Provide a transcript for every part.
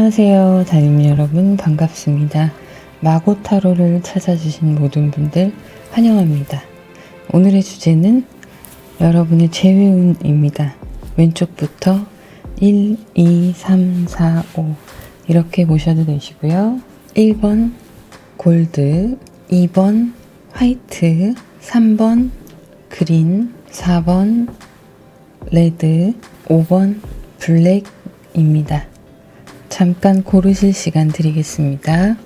안녕하세요, 달님 여러분, 반갑습니다. 마고타로를 찾아주신 모든 분들 환영합니다. 오늘의 주제는 여러분의 재회운입니다. 왼쪽부터 1, 2, 3, 4, 5 이렇게 보셔도 되시고요. 1번 골드, 2번 화이트, 3번 그린, 4번 레드, 5번 블랙입니다. 잠깐 고르실 시간 드리겠습니다.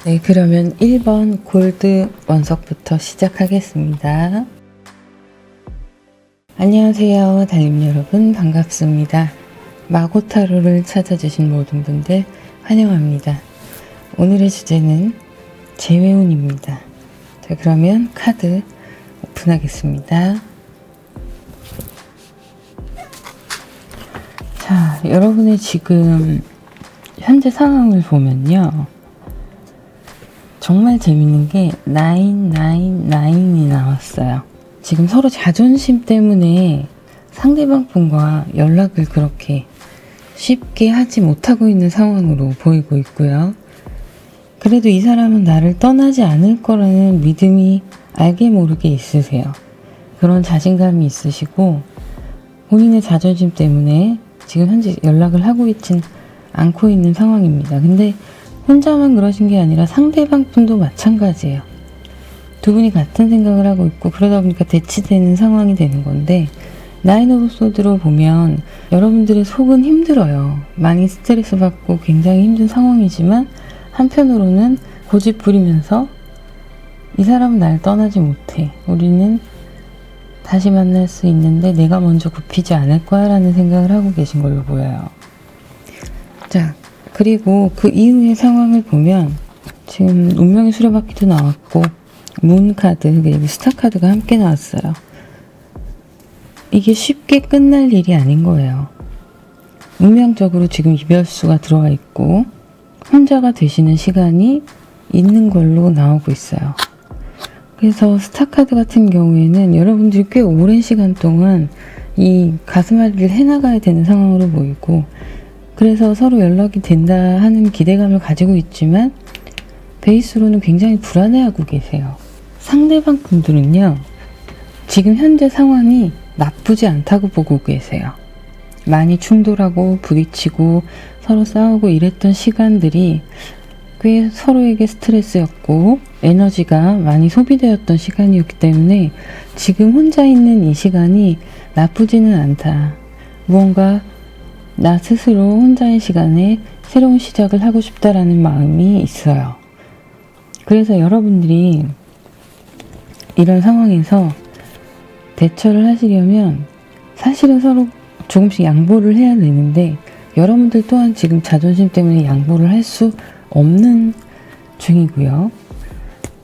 네, 그러면 1번 골드 원석부터 시작하겠습니다. 안녕하세요, 달님 여러분, 반갑습니다. 마고타로를 찾아주신 모든 분들 환영합니다. 오늘의 주제는 재회운입니다. 자, 그러면 카드 오픈하겠습니다. 자, 여러분의 지금 현재 상황을 보면요, 정말 재밌는 게 999이 나왔어요. 지금 서로 자존심 때문에 상대방 분과 연락을 그렇게 쉽게 하지 못하고 있는 상황으로 보이고 있고요. 그래도 이 사람은 나를 떠나지 않을 거라는 믿음이 알게 모르게 있으세요. 그런 자신감이 있으시고 본인의 자존심 때문에 지금 현재 연락을 하고 있진 않고 있는 상황입니다. 근데 혼자만 그러신 게 아니라 상대방 분도 마찬가지예요. 두 분이 같은 생각을 하고 있고 그러다 보니까 대치되는 상황이 되는 건데, 나인 오브 소드로 보면 여러분들의 속은 힘들어요. 많이 스트레스 받고 굉장히 힘든 상황이지만 한편으로는 고집 부리면서 이 사람은 날 떠나지 못해, 우리는 다시 만날 수 있는데 내가 먼저 굽히지 않을 거야 라는 생각을 하고 계신 걸로 보여요. 자, 그리고 그 이후의 상황을 보면 지금 운명의 수레바퀴도 나왔고 문 카드 그리고 스타 카드가 함께 나왔어요. 이게 쉽게 끝날 일이 아닌 거예요. 운명적으로 지금 이별수가 들어와 있고 혼자가 되시는 시간이 있는 걸로 나오고 있어요. 그래서 스타 카드 같은 경우에는 여러분들이 꽤 오랜 시간 동안 이 가슴앓이를 해나가야 되는 상황으로 보이고, 그래서 서로 연락이 된다 하는 기대감을 가지고 있지만 베이스로는 굉장히 불안해하고 계세요. 상대방 분들은요, 지금 현재 상황이 나쁘지 않다고 보고 계세요. 많이 충돌하고 부딪히고 서로 싸우고 이랬던 시간들이 꽤 서로에게 스트레스였고 에너지가 많이 소비되었던 시간이었기 때문에 지금 혼자 있는 이 시간이 나쁘지는 않다. 무언가 나 스스로 혼자의 시간에 새로운 시작을 하고 싶다라는 마음이 있어요. 그래서 여러분들이 이런 상황에서 대처를 하시려면 사실은 서로 조금씩 양보를 해야 되는데, 여러분들 또한 지금 자존심 때문에 양보를 할 수 없는 중이고요.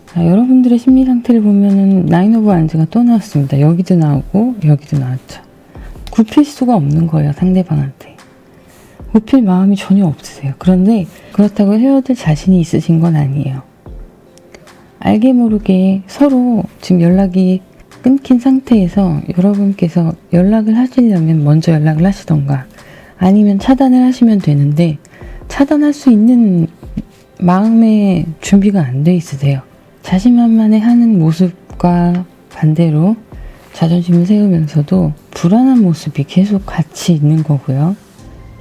자, 여러분들의 심리 상태를 보면은 나인 오브 완즈가 또 나왔습니다. 여기도 나오고 여기도 나왔죠. 굽힐 수가 없는 거예요. 상대방한테 굽힐 마음이 전혀 없으세요. 그런데 그렇다고 헤어질 자신이 있으신 건 아니에요. 알게 모르게 서로 지금 연락이 끊긴 상태에서 여러분께서 연락을 하시려면 먼저 연락을 하시던가 아니면 차단을 하시면 되는데, 차단할 수 있는 마음의 준비가 안 돼 있으세요. 자신만만해 하는 모습과 반대로 자존심을 세우면서도 불안한 모습이 계속 같이 있는 거고요.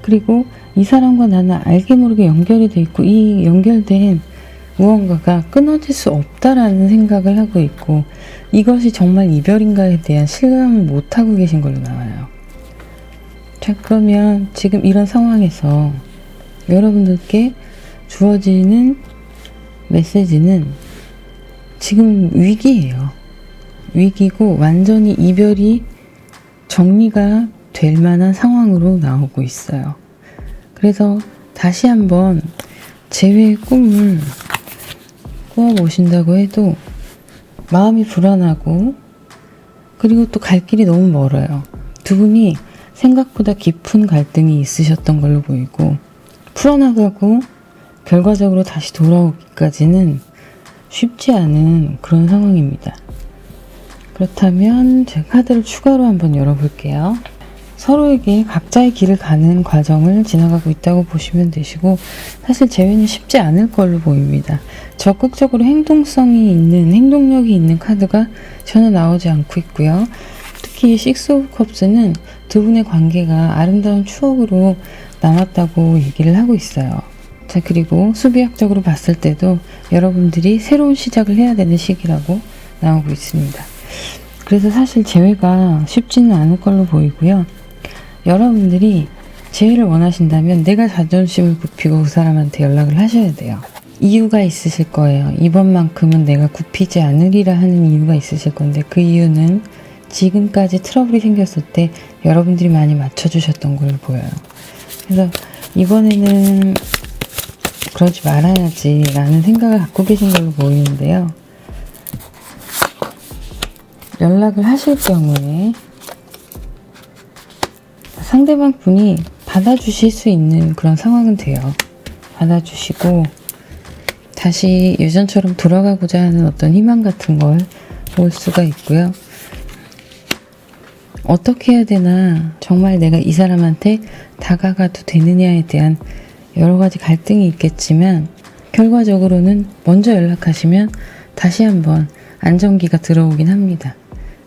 그리고 이 사람과 나는 알게 모르게 연결이 돼 있고 이 연결된 무언가가 끊어질 수 없다라는 생각을 하고 있고, 이것이 정말 이별인가에 대한 실감을 못하고 계신 걸로 나와요. 자, 그러면 지금 이런 상황에서 여러분들께 주어지는 메시지는 지금 위기예요. 위기고 완전히 이별이 정리가 될 만한 상황으로 나오고 있어요. 그래서 다시 한번 재회의 꿈을 꾸어보신다고 해도 마음이 불안하고, 그리고 또 갈 길이 너무 멀어요. 두 분이 생각보다 깊은 갈등이 있으셨던 걸로 보이고, 풀어나가고 결과적으로 다시 돌아오기까지는 쉽지 않은 그런 상황입니다. 그렇다면 제가 카드를 추가로 한번 열어볼게요. 서로에게 각자의 길을 가는 과정을 지나가고 있다고 보시면 되시고, 사실 재회는 쉽지 않을 걸로 보입니다. 적극적으로 행동성이 있는, 행동력이 있는 카드가 전혀 나오지 않고 있고요. 특히 식스 오브 컵스는 두 분의 관계가 아름다운 추억으로 남았다고 얘기를 하고 있어요. 자, 그리고 수비학적으로 봤을 때도 여러분들이 새로운 시작을 해야 되는 시기라고 나오고 있습니다. 그래서 사실 재회가 쉽지는 않을 걸로 보이고요. 여러분들이 재회를 원하신다면 내가 자존심을 굽히고 그 사람한테 연락을 하셔야 돼요. 이유가 있으실 거예요. 이번만큼은 내가 굽히지 않으리라 하는 이유가 있으실 건데, 그 이유는 지금까지 트러블이 생겼을 때 여러분들이 많이 맞춰주셨던 걸로 보여요. 그래서 이번에는 그러지 말아야지 라는 생각을 갖고 계신 걸로 보이는데요. 연락을 하실 경우에 상대방 분이 받아주실 수 있는 그런 상황은 돼요. 받아주시고 다시 예전처럼 돌아가고자 하는 어떤 희망 같은 걸 볼 수가 있고요. 어떻게 해야 되나, 정말 내가 이 사람한테 다가가도 되느냐에 대한 여러 가지 갈등이 있겠지만, 결과적으로는 먼저 연락하시면 다시 한번 안정기가 들어오긴 합니다.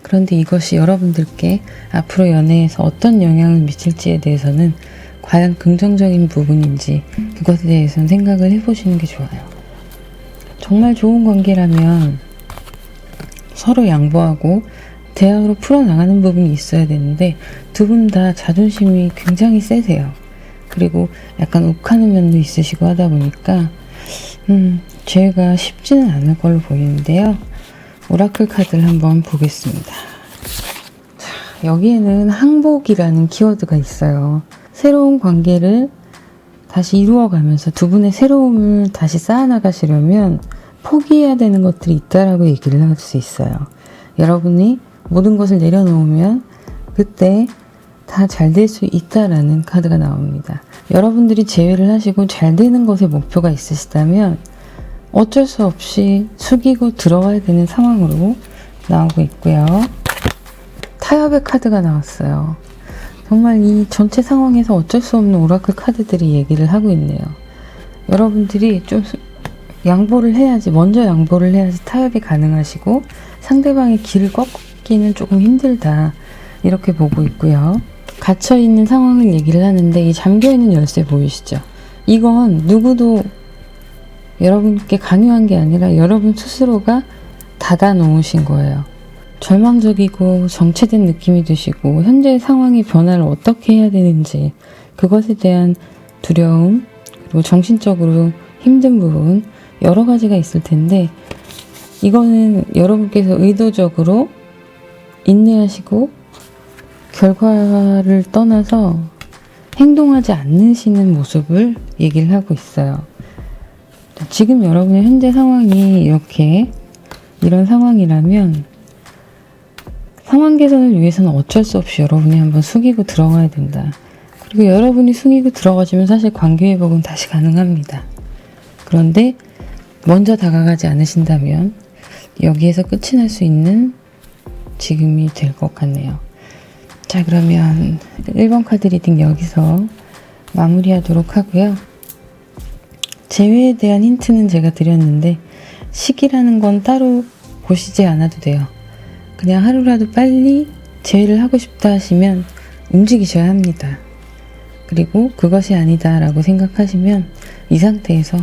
그런데 이것이 여러분들께 앞으로 연애에서 어떤 영향을 미칠지에 대해서는 과연 긍정적인 부분인지, 그것에 대해서는 생각을 해보시는 게 좋아요. 정말 좋은 관계라면 서로 양보하고 대화로 풀어나가는 부분이 있어야 되는데, 두 분 다 자존심이 굉장히 세세요. 그리고 약간 욱하는 면도 있으시고 하다 보니까 재회가 쉽지는 않을 걸로 보이는데요. 오라클 카드를 한번 보겠습니다. 자, 여기에는 항복이라는 키워드가 있어요. 새로운 관계를 다시 이루어가면서 두 분의 새로움을 다시 쌓아나가시려면 포기해야 되는 것들이 있다라고 얘기를 할 수 있어요. 여러분이 모든 것을 내려놓으면 그때 다 잘 될 수 있다라는 카드가 나옵니다. 여러분들이 재회를 하시고 잘 되는 것에 목표가 있으시다면 어쩔 수 없이 숙이고 들어가야 되는 상황으로 나오고 있고요. 타협의 카드가 나왔어요. 정말 이 전체 상황에서 어쩔 수 없는 오라클 카드들이 얘기를 하고 있네요. 여러분들이 좀 양보를 해야지, 먼저 양보를 해야지 타협이 가능하시고 상대방의 길을 꺾기는 조금 힘들다, 이렇게 보고 있고요. 갇혀있는 상황을 얘기를 하는데, 이 잠겨있는 열쇠 보이시죠? 이건 누구도 여러분께 강요한 게 아니라 여러분 스스로가 닫아 놓으신 거예요. 절망적이고 정체된 느낌이 드시고 현재의 상황의 변화를 어떻게 해야 되는지, 그것에 대한 두려움, 그리고 정신적으로 힘든 부분 여러 가지가 있을 텐데, 이거는 여러분께서 의도적으로 인내하시고 결과를 떠나서 행동하지 않으시는 모습을 얘기를 하고 있어요. 지금 여러분의 현재 상황이 이런 상황이라면 상황 개선을 위해서는 어쩔 수 없이 여러분이 한번 숙이고 들어가야 된다. 그리고 여러분이 숙이고 들어가시면 사실 관계 회복은 다시 가능합니다. 그런데 먼저 다가가지 않으신다면 여기에서 끝이 날 수 있는 지금이 될 것 같네요. 자, 그러면 1번 카드 리딩 여기서 마무리하도록 하고요. 재회에 대한 힌트는 제가 드렸는데, 시기라는 건 따로 보시지 않아도 돼요. 그냥 하루라도 빨리 재회를 하고 싶다 하시면 움직이셔야 합니다. 그리고 그것이 아니다 라고 생각하시면 이 상태에서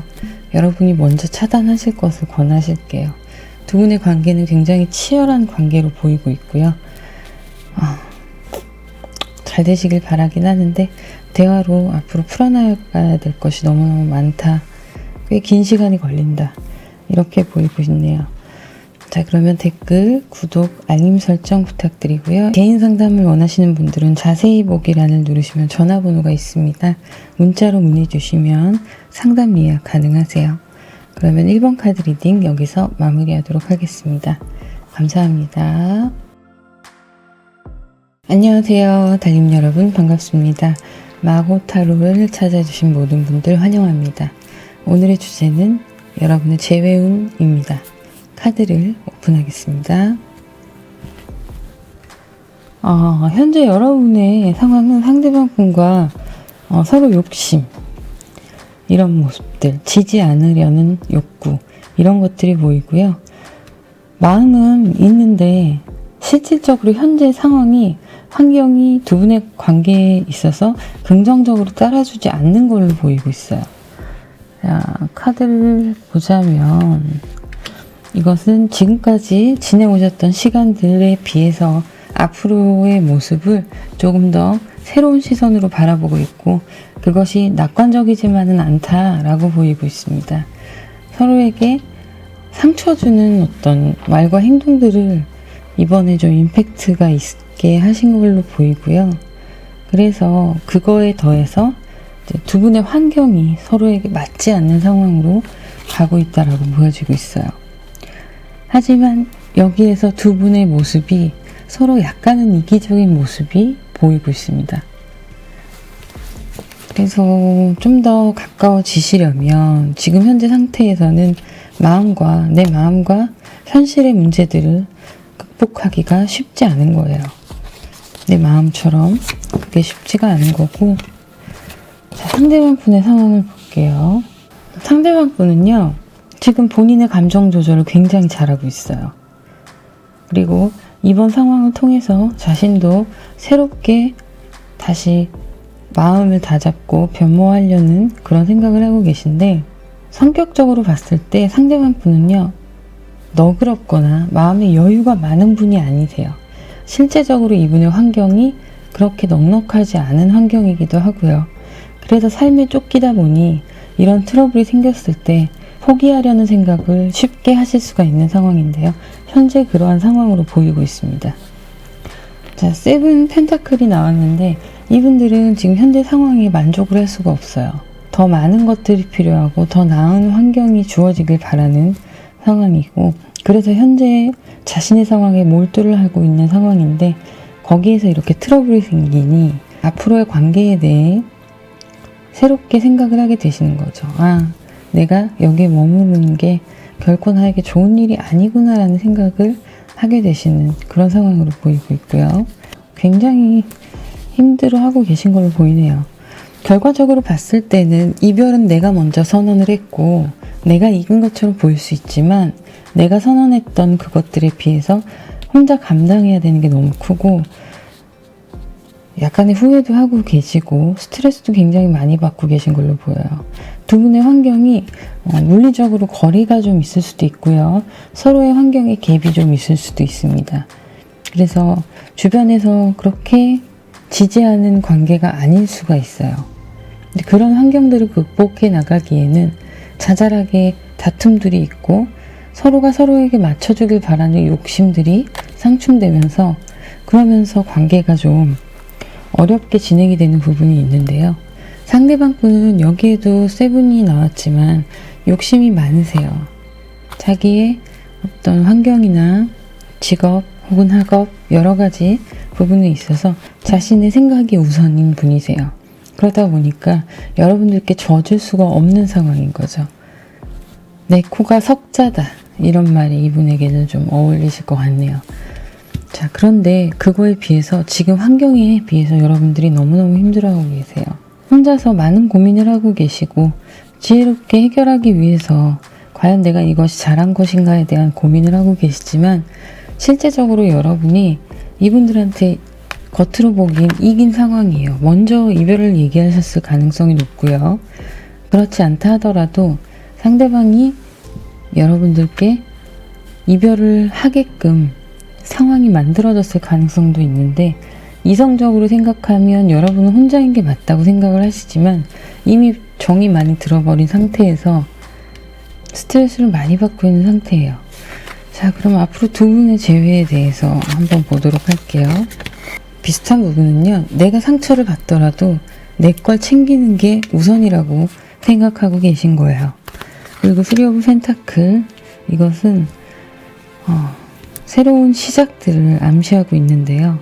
여러분이 먼저 차단하실 것을 권하실게요. 두 분의 관계는 굉장히 치열한 관계로 보이고 있고요. 잘 되시길 바라긴 하는데, 대화로 앞으로 풀어나가야 될 것이 너무너무 많다. 꽤 긴 시간이 걸린다. 이렇게 보이고 있네요. 자, 그러면 댓글, 구독, 알림 설정 부탁드리고요. 개인 상담을 원하시는 분들은 자세히 보기란을 누르시면 전화번호가 있습니다. 문자로 문의 주시면 상담 예약 가능하세요. 그러면 1번 카드 리딩 여기서 마무리하도록 하겠습니다. 감사합니다. 안녕하세요. 달님 여러분, 반갑습니다. 마고타로를 찾아주신 모든 분들 환영합니다. 오늘의 주제는 여러분의 재회운입니다. 카드를 오픈하겠습니다. 현재 여러분의 상황은 상대방 분과 서로 욕심, 이런 모습들, 지지 않으려는 욕구, 이런 것들이 보이고요. 마음은 있는데 실질적으로 현재 상황이, 환경이 두 분의 관계에 있어서 긍정적으로 따라주지 않는 걸로 보이고 있어요. 자, 카드를 보자면 이것은 지금까지 지내오셨던 시간들에 비해서 앞으로의 모습을 조금 더 새로운 시선으로 바라보고 있고, 그것이 낙관적이지만은 않다라고 보이고 있습니다. 서로에게 상처 주는 어떤 말과 행동들을 이번에 좀 임팩트가 있게 하신 걸로 보이고요. 그래서 그거에 더해서 이제 두 분의 환경이 서로에게 맞지 않는 상황으로 가고 있다라고 보여지고 있어요. 하지만 여기에서 두 분의 모습이 서로 약간은 이기적인 모습이 보이고 있습니다. 그래서 좀 더 가까워지시려면 지금 현재 상태에서는 내 마음과 현실의 문제들을 극복하기가 쉽지 않은 거예요. 내 마음처럼 그게 쉽지가 않은 거고. 자, 상대방 분의 상황을 볼게요. 상대방 분은요, 지금 본인의 감정 조절을 굉장히 잘하고 있어요. 그리고 이번 상황을 통해서 자신도 새롭게 다시 마음을 다잡고 변모하려는 그런 생각을 하고 계신데, 성격적으로 봤을 때 상대방 분은요, 너그럽거나 마음에 여유가 많은 분이 아니세요. 실제적으로 이분의 환경이 그렇게 넉넉하지 않은 환경이기도 하고요. 그래서 삶에 쫓기다 보니 이런 트러블이 생겼을 때 포기하려는 생각을 쉽게 하실 수가 있는 상황인데요. 현재 그러한 상황으로 보이고 있습니다. 자, 세븐 펜타클이 나왔는데 이분들은 지금 현재 상황에 만족을 할 수가 없어요. 더 많은 것들이 필요하고 더 나은 환경이 주어지길 바라는 상황이고, 그래서 현재 자신의 상황에 몰두를 하고 있는 상황인데, 거기에서 이렇게 트러블이 생기니 앞으로의 관계에 대해 새롭게 생각을 하게 되시는 거죠. 내가 여기에 머무르는 게 결코 나에게 좋은 일이 아니구나 라는 생각을 하게 되시는 그런 상황으로 보이고 있고요. 굉장히 힘들어하고 계신 걸로 보이네요. 결과적으로 봤을 때는 이별은 내가 먼저 선언을 했고 내가 이긴 것처럼 보일 수 있지만, 내가 선언했던 그것들에 비해서 혼자 감당해야 되는 게 너무 크고 약간의 후회도 하고 계시고 스트레스도 굉장히 많이 받고 계신 걸로 보여요. 두 분의 환경이 물리적으로 거리가 좀 있을 수도 있고요. 서로의 환경에 갭이 좀 있을 수도 있습니다. 그래서 주변에서 그렇게 지지하는 관계가 아닐 수가 있어요. 근데 그런 환경들을 극복해 나가기에는 자잘하게 다툼들이 있고 서로가 서로에게 맞춰주길 바라는 욕심들이 상충되면서, 그러면서 관계가 좀 어렵게 진행이 되는 부분이 있는데요. 상대방 분은 여기에도 세븐이 나왔지만 욕심이 많으세요. 자기의 어떤 환경이나 직업 혹은 학업 여러 가지 부분에 있어서 자신의 생각이 우선인 분이세요. 그러다 보니까 여러분들께 져줄 수가 없는 상황인 거죠. 내 코가 석자다, 이런 말이 이분에게는 좀 어울리실 것 같네요. 자, 그런데 그거에 비해서 지금 환경에 비해서 여러분들이 너무너무 힘들어하고 계세요. 혼자서 많은 고민을 하고 계시고 지혜롭게 해결하기 위해서 과연 내가 이것이 잘한 것인가에 대한 고민을 하고 계시지만, 실제적으로 여러분이 이분들한테 겉으로 보기엔 이긴 상황이에요. 먼저 이별을 얘기하셨을 가능성이 높고요. 그렇지 않다 하더라도 상대방이 여러분들께 이별을 하게끔 상황이 만들어졌을 가능성도 있는데, 이성적으로 생각하면 여러분은 혼자인 게 맞다고 생각을 하시지만 이미 정이 많이 들어버린 상태에서 스트레스를 많이 받고 있는 상태예요. 자, 그럼 앞으로 두 분의 재회에 대해서 한번 보도록 할게요. 비슷한 부분은요, 내가 상처를 받더라도 내 걸 챙기는 게 우선이라고 생각하고 계신 거예요. 그리고 쓰리 오브 펜타클, 이것은 새로운 시작들을 암시하고 있는데요.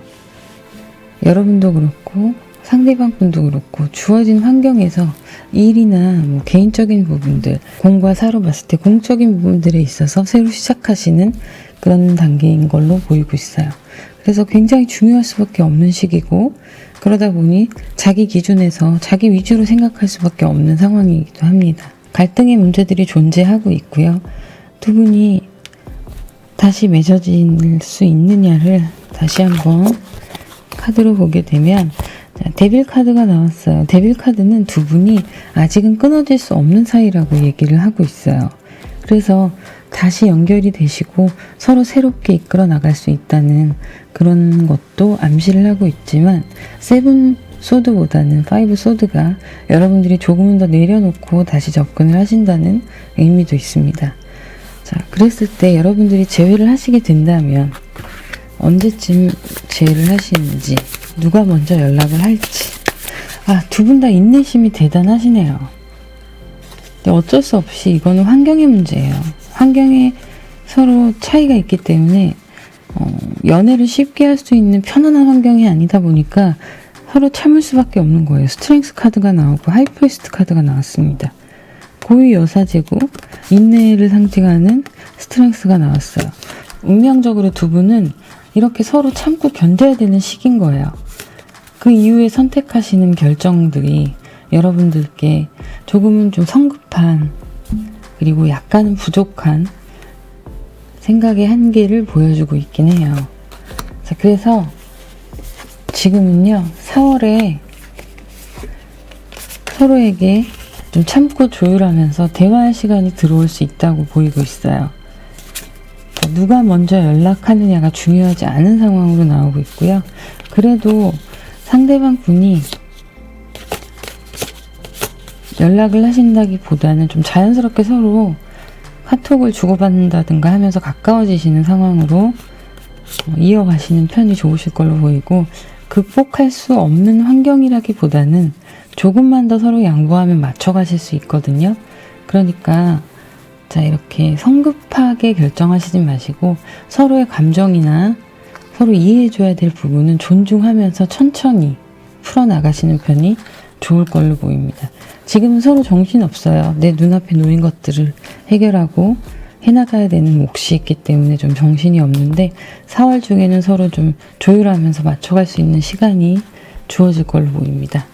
여러분도 그렇고 상대방 분도 그렇고 주어진 환경에서 일이나 뭐 개인적인 부분들, 공과 사로 봤을 때 공적인 부분들에 있어서 새로 시작하시는 그런 단계인 걸로 보이고 있어요. 그래서 굉장히 중요할 수밖에 없는 시기고, 그러다 보니 자기 기준에서 자기 위주로 생각할 수밖에 없는 상황이기도 합니다. 갈등의 문제들이 존재하고 있고요. 두 분이 다시 맺어질 수 있느냐를 다시 한번 카드로 보게 되면, 자, 데빌 카드가 나왔어요. 데빌 카드는 두 분이 아직은 끊어질 수 없는 사이라고 얘기를 하고 있어요. 그래서 다시 연결이 되시고 서로 새롭게 이끌어 나갈 수 있다는 그런 것도 암시를 하고 있지만, 세븐 소드보다는 파이브 소드가 여러분들이 조금은 더 내려놓고 다시 접근을 하신다는 의미도 있습니다. 자, 그랬을 때 여러분들이 재회를 하시게 된다면 언제쯤 재회를 하시는지, 누가 먼저 연락을 할지. 두 분 다 인내심이 대단하시네요. 근데 어쩔 수 없이 이거는 환경의 문제예요. 환경에 서로 차이가 있기 때문에 연애를 쉽게 할 수 있는 편안한 환경이 아니다 보니까 서로 참을 수밖에 없는 거예요. 스트렝스 카드가 나오고 하이프리스트 카드가 나왔습니다. 고위 여사제고 인내를 상징하는 스트렝스가 나왔어요. 운명적으로 두 분은 이렇게 서로 참고 견뎌야 되는 시기인 거예요. 그 이후에 선택하시는 결정들이 여러분들께 조금은 좀 성급한, 그리고 약간은 부족한 생각의 한계를 보여주고 있긴 해요. 자, 그래서 지금은요, 4월에 서로에게 좀 참고 조율하면서 대화할 시간이 들어올 수 있다고 보이고 있어요. 자, 누가 먼저 연락하느냐가 중요하지 않은 상황으로 나오고 있고요. 그래도 상대방 분이 연락을 하신다기보다는 좀 자연스럽게 서로 카톡을 주고받는다든가 하면서 가까워지시는 상황으로 이어가시는 편이 좋으실 걸로 보이고, 극복할 수 없는 환경이라기보다는 조금만 더 서로 양보하면 맞춰가실 수 있거든요. 그러니까 자, 이렇게 성급하게 결정하시지 마시고 서로의 감정이나 서로 이해해줘야 될 부분은 존중하면서 천천히 풀어나가시는 편이 좋을 걸로 보입니다. 지금은 서로 정신없어요. 내 눈앞에 놓인 것들을 해결하고 해나가야 되는 몫이 있기 때문에 좀 정신이 없는데, 4월 중에는 서로 좀 조율하면서 맞춰갈 수 있는 시간이 주어질 걸로 보입니다.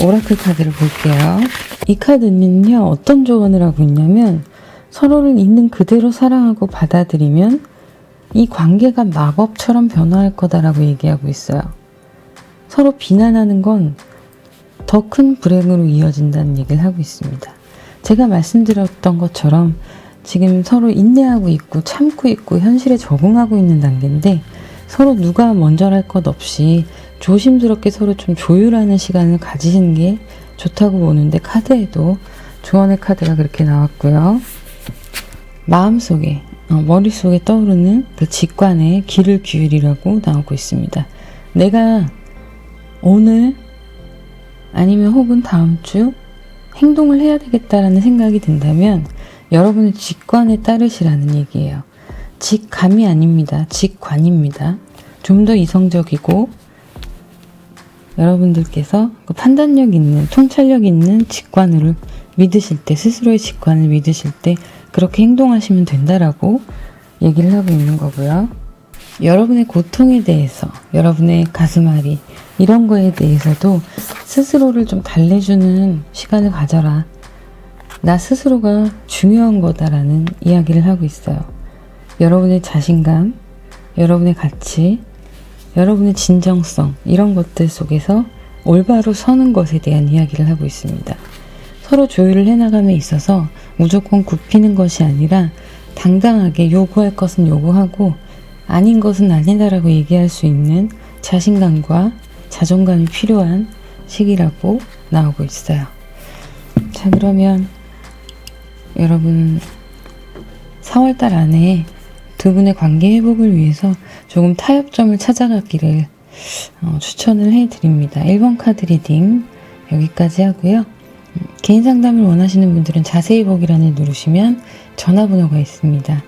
오라클 카드를 볼게요. 이 카드는요, 어떤 조언을 하고 있냐면, 서로를 있는 그대로 사랑하고 받아들이면 이 관계가 마법처럼 변화할 거다라고 얘기하고 있어요. 서로 비난하는 건 더 큰 불행으로 이어진다는 얘기를 하고 있습니다. 제가 말씀드렸던 것처럼 지금 서로 인내하고 있고 참고 있고 현실에 적응하고 있는 단계인데, 서로 누가 먼저랄 것 없이 조심스럽게 서로 좀 조율하는 시간을 가지시는 게 좋다고 보는데, 카드에도 조언의 카드가 그렇게 나왔고요. 마음속에 머릿속에 떠오르는 그 직관의 길을 기울이라고 나오고 있습니다. 내가 오늘 아니면 혹은 다음 주 행동을 해야 되겠다라는 생각이 든다면 여러분의 직관에 따르시라는 얘기예요. 직감이 아닙니다. 직관입니다. 좀 더 이성적이고 여러분들께서 그 판단력 있는, 통찰력 있는 직관을 믿으실 때, 스스로의 직관을 믿으실 때 그렇게 행동하시면 된다라고 얘기를 하고 있는 거고요. 여러분의 고통에 대해서, 여러분의 가슴앓이 이런 거에 대해서도 스스로를 좀 달래주는 시간을 가져라. 나 스스로가 중요한 거다라는 이야기를 하고 있어요. 여러분의 자신감, 여러분의 가치, 여러분의 진정성, 이런 것들 속에서 올바로 서는 것에 대한 이야기를 하고 있습니다. 서로 조율을 해나감에 있어서 무조건 굽히는 것이 아니라 당당하게 요구할 것은 요구하고 아닌 것은 아니다라고 얘기할 수 있는 자신감과 자존감이 필요한 시기라고 나오고 있어요. 자, 그러면 여러분 4월달 안에 두 분의 관계 회복을 위해서 조금 타협점을 찾아가기를 추천을 해드립니다. 1번 카드 리딩 여기까지 하고요. 개인 상담을 원하시는 분들은 자세히 보기란을 누르시면 전화번호가 있습니다.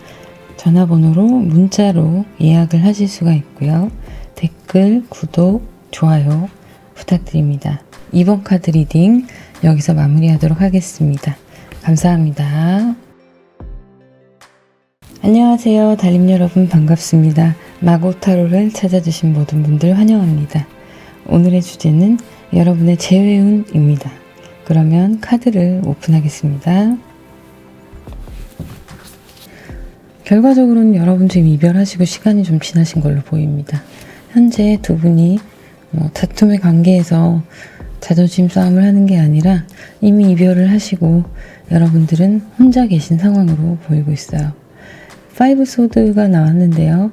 전화번호로 문자로 예약을 하실 수가 있고요. 댓글, 구독, 좋아요 부탁드립니다. 이번 카드 리딩 여기서 마무리하도록 하겠습니다. 감사합니다. 안녕하세요. 달님 여러분 반갑습니다. 마고타로를 찾아주신 모든 분들 환영합니다. 오늘의 주제는 여러분의 재회운입니다. 그러면 카드를 오픈하겠습니다. 결과적으로는 여러분 지금 이별하시고 시간이 좀 지나신 걸로 보입니다. 현재 두 분이 다툼의 관계에서 자존심 싸움을 하는 게 아니라 이미 이별을 하시고 여러분들은 혼자 계신 상황으로 보이고 있어요. 파이브 소드가 나왔는데요.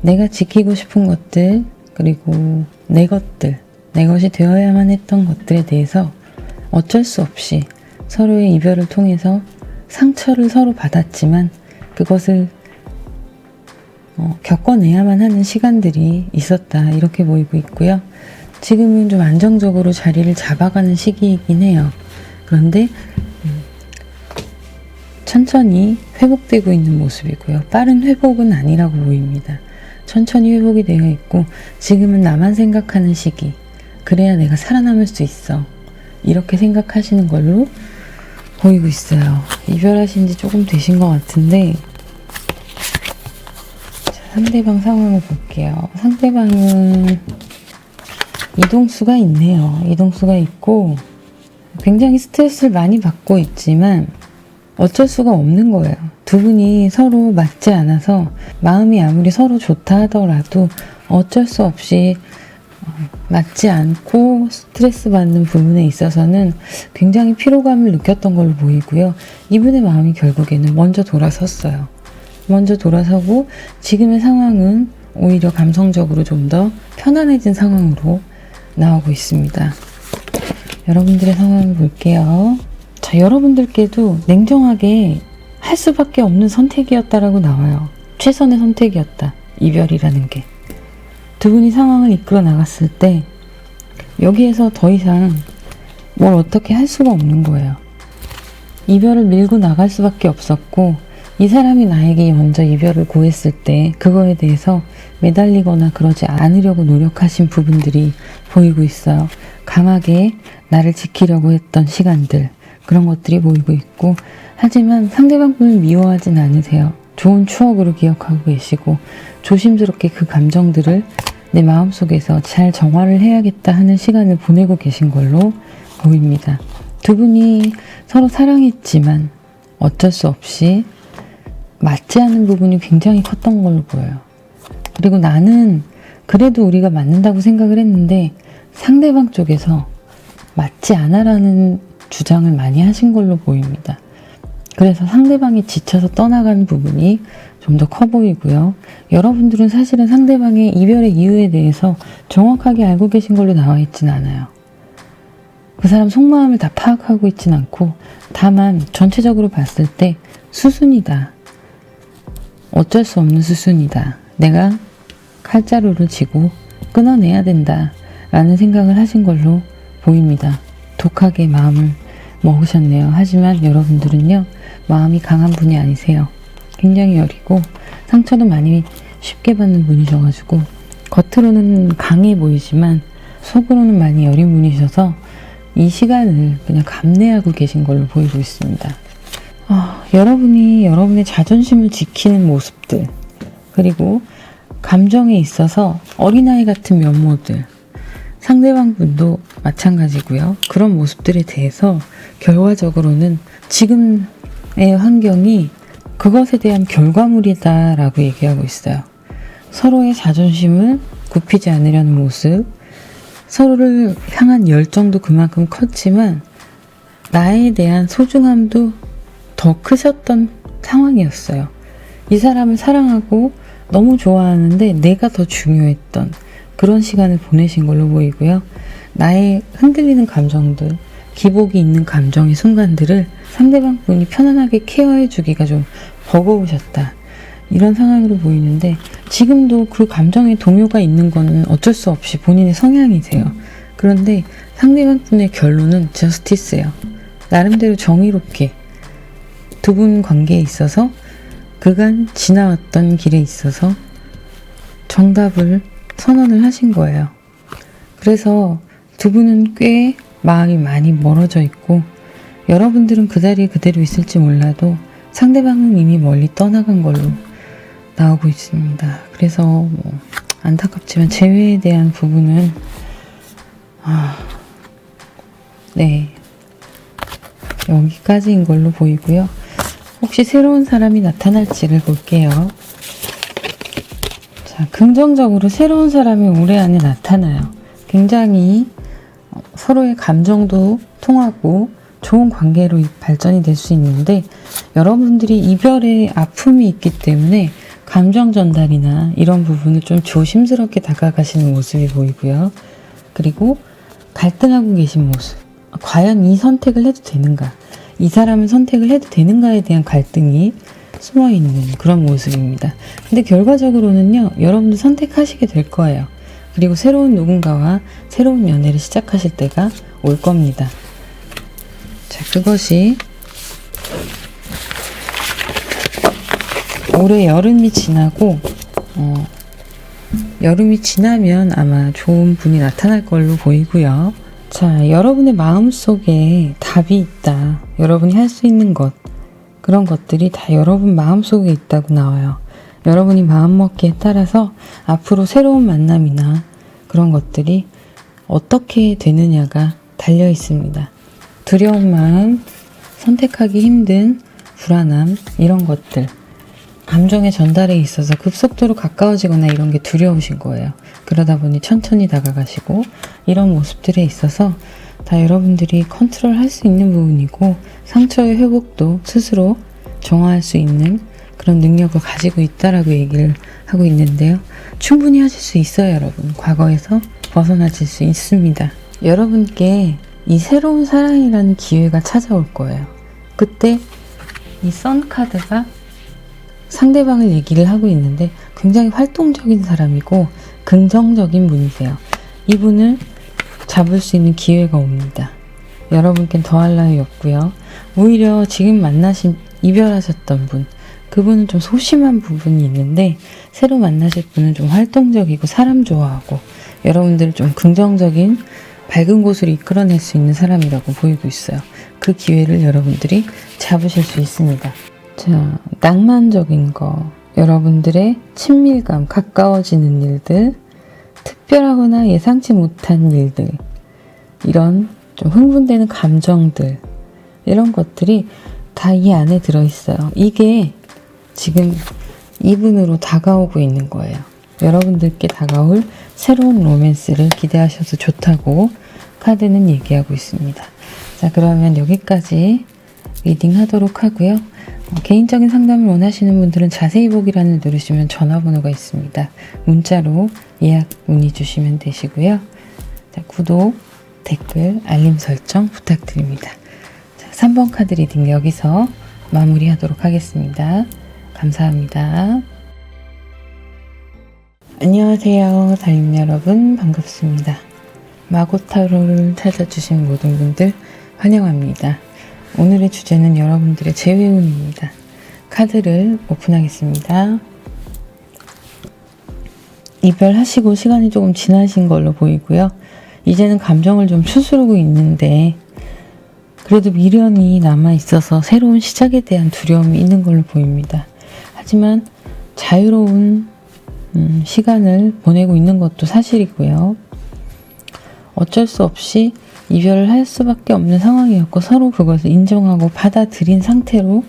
내가 지키고 싶은 것들, 그리고 내 것들, 내 것이 되어야만 했던 것들에 대해서 어쩔 수 없이 서로의 이별을 통해서 상처를 서로 받았지만 그것을 겪어내야만 하는 시간들이 있었다, 이렇게 보이고 있고요. 지금은 좀 안정적으로 자리를 잡아가는 시기이긴 해요. 그런데 천천히 회복되고 있는 모습이고요. 빠른 회복은 아니라고 보입니다. 천천히 회복이 되어 있고 지금은 나만 생각하는 시기, 그래야 내가 살아남을 수 있어, 이렇게 생각하시는 걸로 보이고 있어요. 이별하신 지 조금 되신 것 같은데, 자, 상대방 상황을 볼게요. 상대방은 이동수가 있네요. 이동수가 있고 굉장히 스트레스를 많이 받고 있지만 어쩔 수가 없는 거예요. 두 분이 서로 맞지 않아서 마음이 아무리 서로 좋다 하더라도 어쩔 수 없이 맞지 않고 스트레스 받는 부분에 있어서는 굉장히 피로감을 느꼈던 걸로 보이고요. 이분의 마음이 결국에는 먼저 돌아섰어요. 먼저 돌아서고 지금의 상황은 오히려 감성적으로 좀 더 편안해진 상황으로 나오고 있습니다. 여러분들의 상황을 볼게요. 자, 여러분들께도 냉정하게 할 수밖에 없는 선택이었다라고 나와요. 최선의 선택이었다, 이별이라는 게. 두 분이 상황을 이끌어 나갔을 때 여기에서 더 이상 뭘 어떻게 할 수가 없는 거예요. 이별을 밀고 나갈 수밖에 없었고, 이 사람이 나에게 먼저 이별을 고했을 때 그거에 대해서 매달리거나 그러지 않으려고 노력하신 부분들이 보이고 있어요. 강하게 나를 지키려고 했던 시간들, 그런 것들이 보이고 있고, 하지만 상대방 분을 미워하진 않으세요. 좋은 추억으로 기억하고 계시고 조심스럽게 그 감정들을 내 마음속에서 잘 정화를 해야겠다 하는 시간을 보내고 계신 걸로 보입니다. 두 분이 서로 사랑했지만 어쩔 수 없이 맞지 않는 부분이 굉장히 컸던 걸로 보여요. 그리고 나는 그래도 우리가 맞는다고 생각을 했는데 상대방 쪽에서 맞지 않아라는 주장을 많이 하신 걸로 보입니다. 그래서 상대방이 지쳐서 떠나가는 부분이 좀 더 커 보이고요. 여러분들은 사실은 상대방의 이별의 이유에 대해서 정확하게 알고 계신 걸로 나와 있진 않아요. 그 사람 속마음을 다 파악하고 있진 않고, 다만 전체적으로 봤을 때 수순이다, 어쩔 수 없는 수순이다, 내가 칼자루를 쥐고 끊어내야 된다 라는 생각을 하신 걸로 보입니다. 독하게 마음을 먹으셨네요. 하지만 여러분들은요, 마음이 강한 분이 아니세요. 굉장히 여리고 상처도 많이 쉽게 받는 분이셔가지고 겉으로는 강해 보이지만 속으로는 많이 여린 분이셔서 이 시간을 그냥 감내하고 계신 걸로 보이고 있습니다. 여러분이 여러분의 자존심을 지키는 모습들, 그리고 감정에 있어서 어린아이 같은 면모들, 상대방 분도 마찬가지고요. 그런 모습들에 대해서 결과적으로는 지금의 환경이 그것에 대한 결과물이다라고 얘기하고 있어요. 서로의 자존심을 굽히지 않으려는 모습, 서로를 향한 열정도 그만큼 컸지만 나에 대한 소중함도 더 크셨던 상황이었어요. 이 사람을 사랑하고 너무 좋아하는데 내가 더 중요했던 그런 시간을 보내신 걸로 보이고요. 나의 흔들리는 감정들, 기복이 있는 감정의 순간들을 상대방 분이 편안하게 케어해 주기가 좀 버거우셨다, 이런 상황으로 보이는데, 지금도 그 감정에 동요가 있는 거는 어쩔 수 없이 본인의 성향이세요. 그런데 상대방 분의 결론은 저스티스예요. 나름대로 정의롭게 두 분 관계에 있어서 그간 지나왔던 길에 있어서 정답을 선언을 하신 거예요. 그래서 두 분은 꽤 마음이 많이 멀어져 있고 여러분들은 그 자리에 그대로 있을지 몰라도 상대방은 이미 멀리 떠나간 걸로 나오고 있습니다. 그래서 뭐 안타깝지만 재회에 대한 부분은 네, 여기까지인 걸로 보이고요. 혹시 새로운 사람이 나타날지를 볼게요. 자, 긍정적으로 새로운 사람이 올해 안에 나타나요. 굉장히 서로의 감정도 통하고 좋은 관계로 발전이 될 수 있는데 여러분들이 이별의 아픔이 있기 때문에 감정 전달이나 이런 부분을 좀 조심스럽게 다가가시는 모습이 보이고요. 그리고 갈등하고 계신 모습. 과연 이 선택을 해도 되는가? 이 사람을 선택을 해도 되는가에 대한 갈등이 숨어있는 그런 모습입니다. 근데 결과적으로는요, 여러분들 선택하시게 될 거예요. 그리고 새로운 누군가와 새로운 연애를 시작하실 때가 올 겁니다. 자, 그것이 올해 여름이 지나고 여름이 지나면 아마 좋은 분이 나타날 걸로 보이고요. 자, 여러분의 마음속에 답이 있다. 여러분이 할 수 있는 것, 그런 것들이 다 여러분 마음속에 있다고 나와요. 여러분이 마음먹기에 따라서 앞으로 새로운 만남이나 그런 것들이 어떻게 되느냐가 달려 있습니다. 두려운 마음, 선택하기 힘든 불안함, 이런 것들, 감정의 전달에 있어서 급속도로 가까워지거나 이런 게 두려우신 거예요. 그러다 보니 천천히 다가가시고 이런 모습들에 있어서 다 여러분들이 컨트롤할 수 있는 부분이고 상처의 회복도 스스로 정화할 수 있는 그런 능력을 가지고 있다라고 얘기를 하고 있는데요. 충분히 하실 수 있어요, 여러분. 과거에서 벗어나실 수 있습니다. 여러분께 이 새로운 사랑이라는 기회가 찾아올 거예요. 그때 이 선 카드가 상대방을 얘기를 하고 있는데 굉장히 활동적인 사람이고 긍정적인 분이세요. 이분을 잡을 수 있는 기회가 옵니다. 여러분께는 더할 나위 없고요. 오히려 지금 만나신 이별하셨던 분, 그분은 좀 소심한 부분이 있는데 새로 만나실 분은 좀 활동적이고 사람 좋아하고 여러분들을 좀 긍정적인 밝은 곳으로 이끌어낼 수 있는 사람이라고 보이고 있어요. 그 기회를 여러분들이 잡으실 수 있습니다. 자, 낭만적인 거, 여러분들의 친밀감, 가까워지는 일들, 특별하거나 예상치 못한 일들, 이런 좀 흥분되는 감정들, 이런 것들이 다 이 안에 들어있어요. 이게 지금 이분으로 다가오고 있는 거예요. 여러분들께 다가올 새로운 로맨스를 기대하셔도 좋다고 카드는 얘기하고 있습니다. 자, 그러면 여기까지 리딩 하도록 하고요. 개인적인 상담을 원하시는 분들은 자세히 보기란을 누르시면 전화번호가 있습니다. 문자로 예약 문의 주시면 되시고요. 자, 구독, 댓글, 알림 설정 부탁드립니다. 자, 3번 카드 리딩 여기서 마무리하도록 하겠습니다. 감사합니다. 안녕하세요, 달님 여러분, 반갑습니다. 마고타로를 찾아주신 모든 분들 환영합니다. 오늘의 주제는 여러분들의 재회운입니다. 카드를 오픈하겠습니다. 이별하시고 시간이 조금 지나신 걸로 보이고요. 이제는 감정을 좀 추스르고 있는데 그래도 미련이 남아있어서 새로운 시작에 대한 두려움이 있는 걸로 보입니다. 하지만 자유로운 시간을 보내고 있는 것도 사실이고요. 어쩔 수 없이 이별을 할 수밖에 없는 상황이었고 서로 그것을 인정하고 받아들인 상태로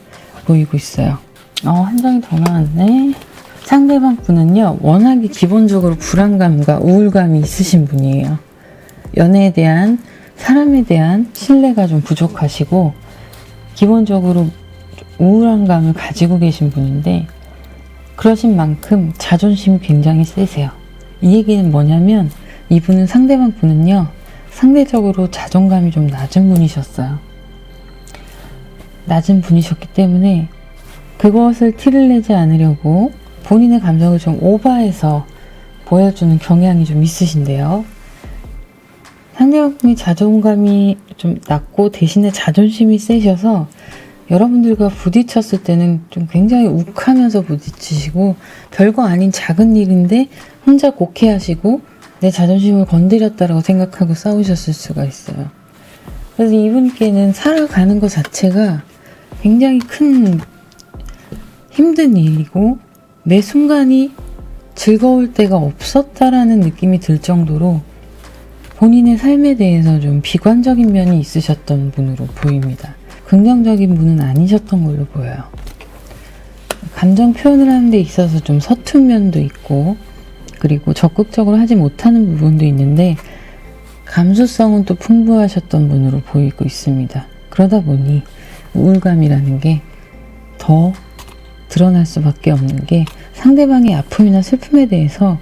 보이고 있어요. 한 장이 더 나왔네. 상대방 분은요, 워낙에 기본적으로 불안감과 우울감이 있으신 분이에요. 연애에 대한, 사람에 대한 신뢰가 좀 부족하시고 기본적으로 우울한 감을 가지고 계신 분인데 그러신 만큼 자존심이 굉장히 세세요. 이 얘기는 뭐냐면 이분은, 상대방 분은요, 상대적으로 자존감이 좀 낮은 분이셨어요. 낮은 분이셨기 때문에 그것을 티를 내지 않으려고 본인의 감정을 좀 오버해서 보여주는 경향이 좀 있으신데요. 상대방이 자존감이 좀 낮고 대신에 자존심이 세셔서 여러분들과 부딪혔을 때는 좀 굉장히 욱하면서 부딪히시고 별거 아닌 작은 일인데 혼자 곡해하시고 내 자존심을 건드렸다라고 생각하고 싸우셨을 수가 있어요. 그래서 이분께는 살아가는 것 자체가 굉장히 큰 힘든 일이고 매 순간이 즐거울 때가 없었다라는 느낌이 들 정도로 본인의 삶에 대해서 좀 비관적인 면이 있으셨던 분으로 보입니다. 긍정적인 분은 아니셨던 걸로 보여요. 감정 표현을 하는 데 있어서 좀 서툰 면도 있고, 그리고 적극적으로 하지 못하는 부분도 있는데 감수성은 또 풍부하셨던 분으로 보이고 있습니다. 그러다 보니 우울감이라는 게 더 드러날 수밖에 없는 게, 상대방의 아픔이나 슬픔에 대해서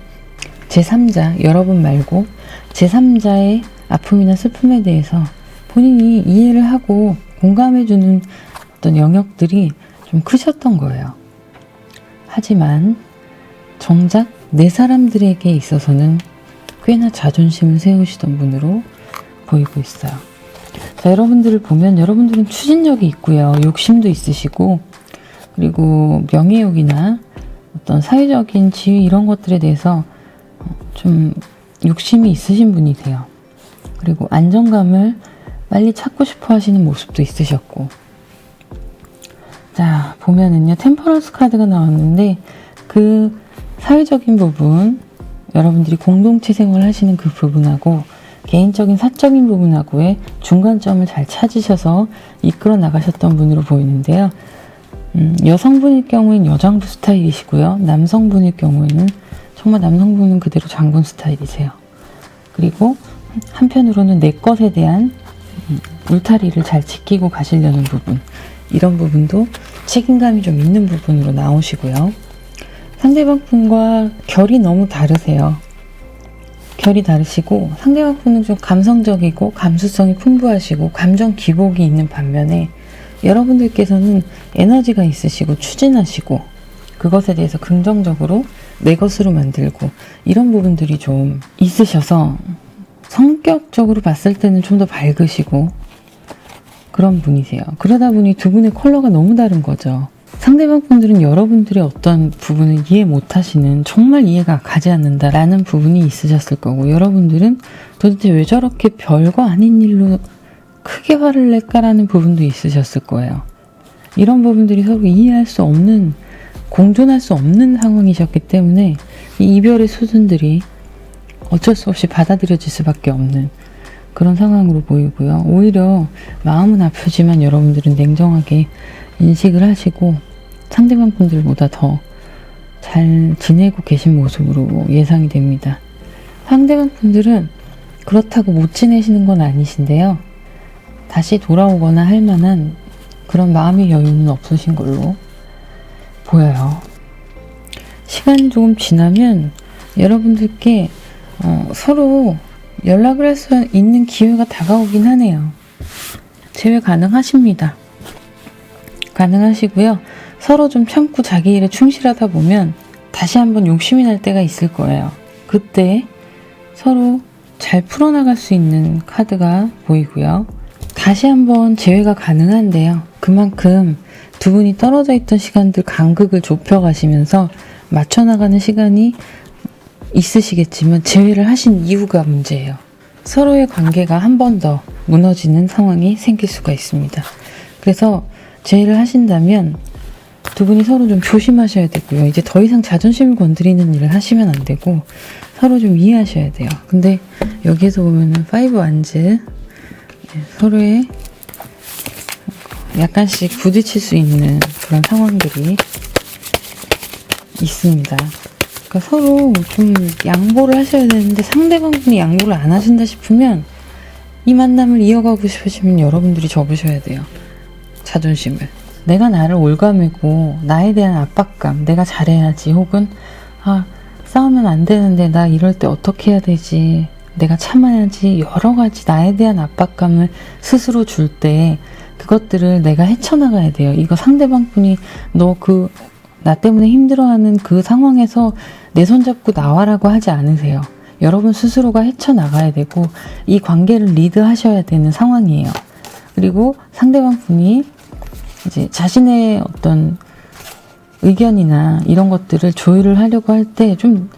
제3자, 여러분 말고 제3자의 아픔이나 슬픔에 대해서 본인이 이해를 하고 공감해주는 어떤 영역들이 좀 크셨던 거예요. 하지만 정작 내 사람들에게 있어서는 꽤나 자존심을 세우시던 분으로 보이고 있어요. 자, 여러분들을 보면 여러분들은 추진력이 있고요. 욕심도 있으시고, 그리고 명예욕이나 어떤 사회적인 지위 이런 것들에 대해서 좀 욕심이 있으신 분이세요. 그리고 안정감을 빨리 찾고 싶어 하시는 모습도 있으셨고. 자, 보면은요, 템퍼런스 카드가 나왔는데 그 사회적인 부분, 여러분들이 공동체 생활을 하시는 그 부분하고 개인적인 사적인 부분하고의 중간점을 잘 찾으셔서 이끌어 나가셨던 분으로 보이는데요. 여성분일 경우에는 여장부 스타일이시고요. 남성분일 경우에는 정말 남성분은 그대로 장군 스타일이세요. 그리고 한편으로는 내 것에 대한 울타리를 잘 지키고 가시려는 부분, 이런 부분도 책임감이 좀 있는 부분으로 나오시고요. 상대방 분과 결이 너무 다르세요. 결이 다르시고 상대방 분은 좀 감성적이고 감수성이 풍부하시고 감정 기복이 있는 반면에 여러분들께서는 에너지가 있으시고 추진하시고 그것에 대해서 긍정적으로 내 것으로 만들고 이런 부분들이 좀 있으셔서 성격적으로 봤을 때는 좀 더 밝으시고 그런 분이세요. 그러다 보니 두 분의 컬러가 너무 다른 거죠. 상대방 분들은 여러분들의 어떤 부분을 이해 못하시는, 정말 이해가 가지 않는다라는 부분이 있으셨을 거고, 여러분들은 도대체 왜 저렇게 별거 아닌 일로 크게 화를 낼까라는 부분도 있으셨을 거예요. 이런 부분들이 서로 이해할 수 없는, 공존할 수 없는 상황이셨기 때문에 이 이별의 수순들이 어쩔 수 없이 받아들여질 수밖에 없는 그런 상황으로 보이고요. 오히려 마음은 아프지만 여러분들은 냉정하게 인식을 하시고 상대방 분들보다 더 잘 지내고 계신 모습으로 예상이 됩니다. 상대방 분들은 그렇다고 못 지내시는 건 아니신데요. 다시 돌아오거나 할 만한 그런 마음의 여유는 없으신 걸로 보여요. 시간이 조금 지나면 여러분들께 서로 연락을 할 수 있는 기회가 다가오긴 하네요. 재회 가능하십니다. 가능하시고요. 서로 좀 참고 자기 일에 충실하다 보면 다시 한번 욕심이 날 때가 있을 거예요. 그때 서로 잘 풀어나갈 수 있는 카드가 보이고요. 다시 한번 재회가 가능한데요. 그만큼 두 분이 떨어져 있던 시간들 간극을 좁혀가시면서 맞춰나가는 시간이 있으시겠지만 재회를 하신 이유가 문제예요. 서로의 관계가 한 번 더 무너지는 상황이 생길 수가 있습니다. 그래서 재회를 하신다면 두 분이 서로 좀 조심하셔야 되고요. 이제 더 이상 자존심을 건드리는 일을 하시면 안 되고 서로 좀 이해하셔야 돼요. 근데 여기에서 보면은 5 완즈, 서로의 약간씩 부딪힐 수 있는 그런 상황들이 있습니다. 그러니까 서로 좀 양보를 하셔야 되는데 상대방 분이 양보를 안 하신다 싶으면 이 만남을 이어가고 싶으시면 여러분들이 접으셔야 돼요. 자존심을. 내가 나를 올가매고 나에 대한 압박감, 내가 잘해야지, 혹은 싸우면 안 되는데 나 이럴 때 어떻게 해야 되지, 내가 참아야지, 여러 가지 나에 대한 압박감을 스스로 줄 때 그것들을 내가 헤쳐나가야 돼요. 이거 상대방 분이 나 때문에 힘들어하는 그 상황에서 내 손잡고 나와라고 하지 않으세요. 여러분 스스로가 헤쳐나가야 되고 이 관계를 리드하셔야 되는 상황이에요. 그리고 상대방 분이 이제 자신의 어떤 의견이나 이런 것들을 조율을 하려고 할 때 좀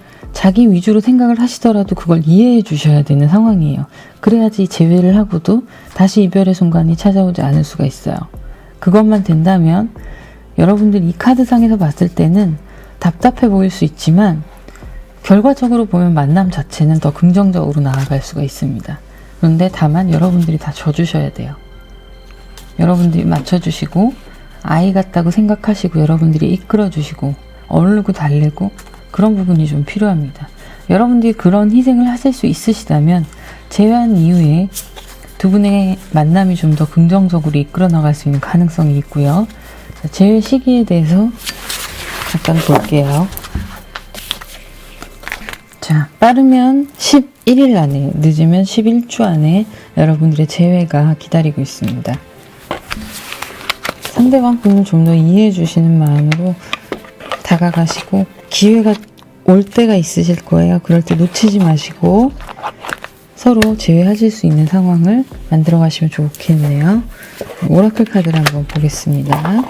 자기 위주로 생각을 하시더라도 그걸 이해해 주셔야 되는 상황이에요. 그래야지 재회를 하고도 다시 이별의 순간이 찾아오지 않을 수가 있어요. 그것만 된다면 여러분들 이 카드상에서 봤을 때는 답답해 보일 수 있지만 결과적으로 보면 만남 자체는 더 긍정적으로 나아갈 수가 있습니다. 그런데 다만 여러분들이 다 져주셔야 돼요. 여러분들이 맞춰주시고 아이 같다고 생각하시고 여러분들이 이끌어주시고 어울리고 달래고 그런 부분이 좀 필요합니다. 여러분들이 그런 희생을 하실 수 있으시다면 재회한 이후에 두 분의 만남이 좀 더 긍정적으로 이끌어 나갈 수 있는 가능성이 있고요. 재회 시기에 대해서 잠깐 볼게요. 자, 빠르면 11일 안에, 늦으면 11주 안에 여러분들의 재회가 기다리고 있습니다. 상대방 분을 좀 더 이해해 주시는 마음으로 다가가시고 기회가 올 때가 있으실 거예요. 그럴 때 놓치지 마시고 서로 재회하실 수 있는 상황을 만들어 가시면 좋겠네요. 오라클 카드를 한번 보겠습니다.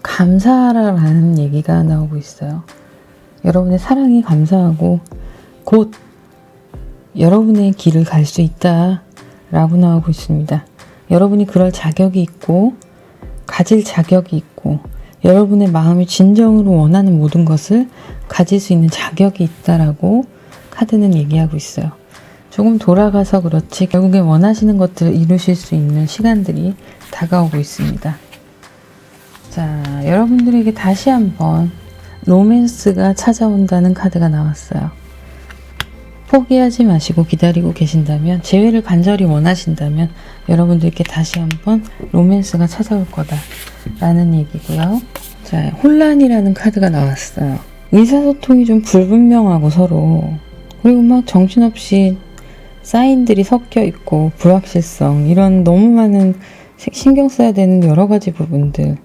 감사하라라는 얘기가 나오고 있어요. 여러분의 사랑이 감사하고 곧 여러분의 길을 갈 수 있다 라고 나오고 있습니다. 여러분이 그럴 자격이 있고 가질 자격이 있고 여러분의 마음이 진정으로 원하는 모든 것을 가질 수 있는 자격이 있다라고 카드는 얘기하고 있어요. 조금 돌아가서 그렇지 결국에 원하시는 것들을 이루실 수 있는 시간들이 다가오고 있습니다. 자, 여러분들에게 다시 한번 로맨스가 찾아온다는 카드가 나왔어요. 포기하지 마시고 기다리고 계신다면, 재회를 간절히 원하신다면 여러분들께 다시 한번 로맨스가 찾아올 거다라는 얘기고요. 자, 혼란이라는 카드가 나왔어요. 의사소통이 좀 불분명하고 서로, 그리고 막 정신없이 사인들이 섞여 있고 불확실성, 이런 너무 많은 신경 써야 되는 여러 가지 부분들,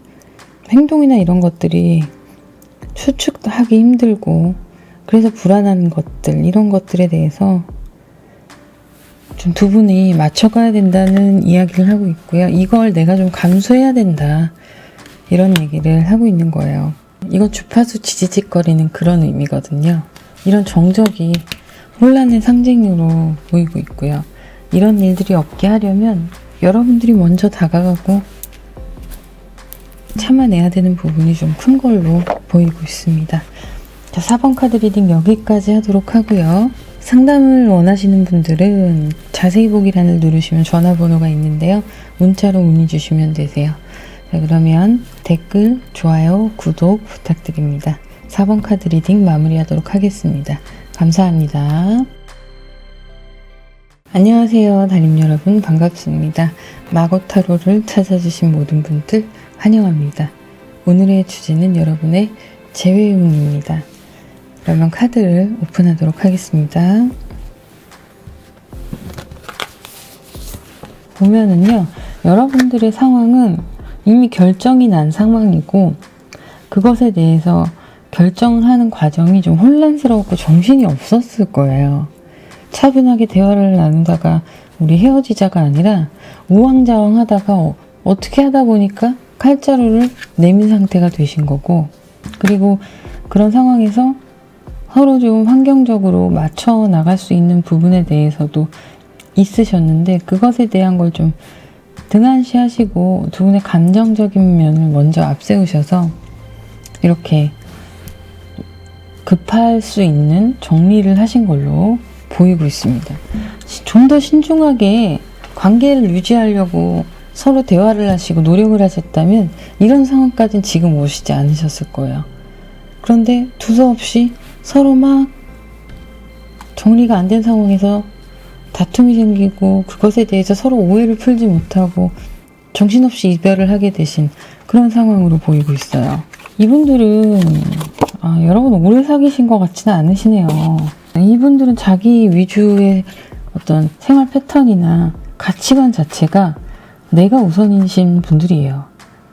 행동이나 이런 것들이 추측하기 힘들고 그래서 불안한 것들, 이런 것들에 대해서 좀 두 분이 맞춰가야 된다는 이야기를 하고 있고요. 이걸 내가 좀 감수해야 된다, 이런 얘기를 하고 있는 거예요. 이건 주파수 지지직거리는 그런 의미거든요. 이런 정적이 혼란의 상징으로 보이고 있고요. 이런 일들이 없게 하려면 여러분들이 먼저 다가가고 참아내야 되는 부분이 좀 큰 걸로 보이고 있습니다. 자, 4번 카드 리딩 여기까지 하도록 하고요. 상담을 원하시는 분들은 자세히 보기란을 누르시면 전화번호가 있는데요. 문자로 문의 주시면 되세요. 자, 그러면 댓글, 좋아요, 구독 부탁드립니다. 4번 카드 리딩 마무리하도록 하겠습니다. 감사합니다. 안녕하세요, 달님 여러분, 반갑습니다. 마고타로를 찾아주신 모든 분들 환영합니다. 오늘의 주제는 여러분의 재회운입니다. 그러면 카드를 오픈하도록 하겠습니다. 보면은요, 여러분들의 상황은 이미 결정이 난 상황이고 그것에 대해서 결정을 하는 과정이 좀 혼란스럽고 정신이 없었을 거예요. 차분하게 대화를 나누다가 우리 헤어지자가 아니라 우왕좌왕 하다가 어떻게 하다 보니까 칼자루를 내민 상태가 되신 거고, 그리고 그런 상황에서 서로 좀 환경적으로 맞춰 나갈 수 있는 부분에 대해서도 있으셨는데 그것에 대한 걸 좀 등한시 하시고 두 분의 감정적인 면을 먼저 앞세우셔서 이렇게 급할 수 있는 정리를 하신 걸로 보이고 있습니다. 좀 더 신중하게 관계를 유지하려고 서로 대화를 하시고 노력을 하셨다면 이런 상황까지는 지금 오시지 않으셨을 거예요. 그런데 두서없이 서로 막 정리가 안 된 상황에서 다툼이 생기고 그것에 대해서 서로 오해를 풀지 못하고 정신없이 이별을 하게 되신 그런 상황으로 보이고 있어요. 이분들은 여러분 오래 사귀신 것 같지는 않으시네요. 이분들은 자기 위주의 어떤 생활 패턴이나 가치관 자체가 내가 우선이신 분들이에요.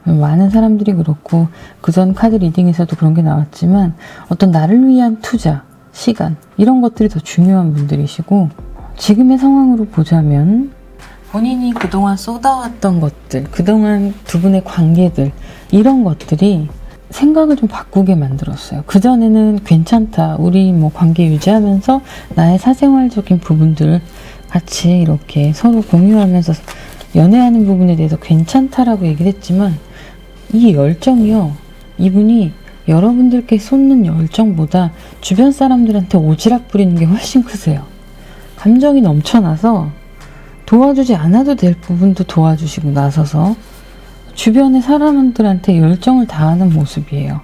많은 사람들이 그렇고 그전 카드 리딩에서도 그런 게 나왔지만 어떤 나를 위한 투자, 시간, 이런 것들이 더 중요한 분들이시고, 지금의 상황으로 보자면 본인이 그동안 쏟아왔던 것들, 그동안 두 분의 관계들, 이런 것들이 생각을 좀 바꾸게 만들었어요. 그전에는 괜찮다. 우리 뭐 관계 유지하면서 나의 사생활적인 부분들을 같이 이렇게 서로 공유하면서 연애하는 부분에 대해서 괜찮다라고 얘기를 했지만 이 열정이요. 이분이 여러분들께 쏟는 열정보다 주변 사람들한테 오지랖 부리는 게 훨씬 크세요. 감정이 넘쳐나서 도와주지 않아도 될 부분도 도와주시고 나서서 주변의 사람들한테 열정을 다하는 모습이에요.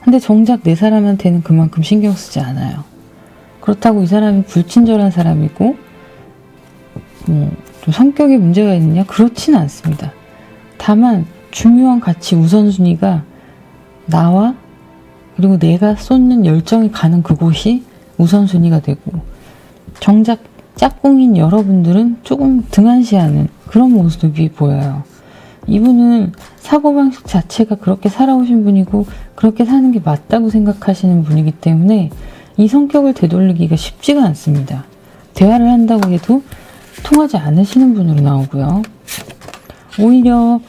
근데 정작 내 사람한테는 그만큼 신경 쓰지 않아요. 그렇다고 이 사람이 불친절한 사람이고 좀 성격에 문제가 있느냐? 그렇지는 않습니다. 다만 중요한 가치 우선순위가 나와 그리고 내가 쏟는 열정이 가는 그곳이 우선순위가 되고 정작 짝꿍인 여러분들은 조금 등한시하는 그런 모습이 보여요. 이분은 사고방식 자체가 그렇게 살아오신 분이고 그렇게 사는 게 맞다고 생각하시는 분이기 때문에 이 성격을 되돌리기가 쉽지가 않습니다. 대화를 한다고 해도 통하지 않으시는 분으로 나오고요. 오히려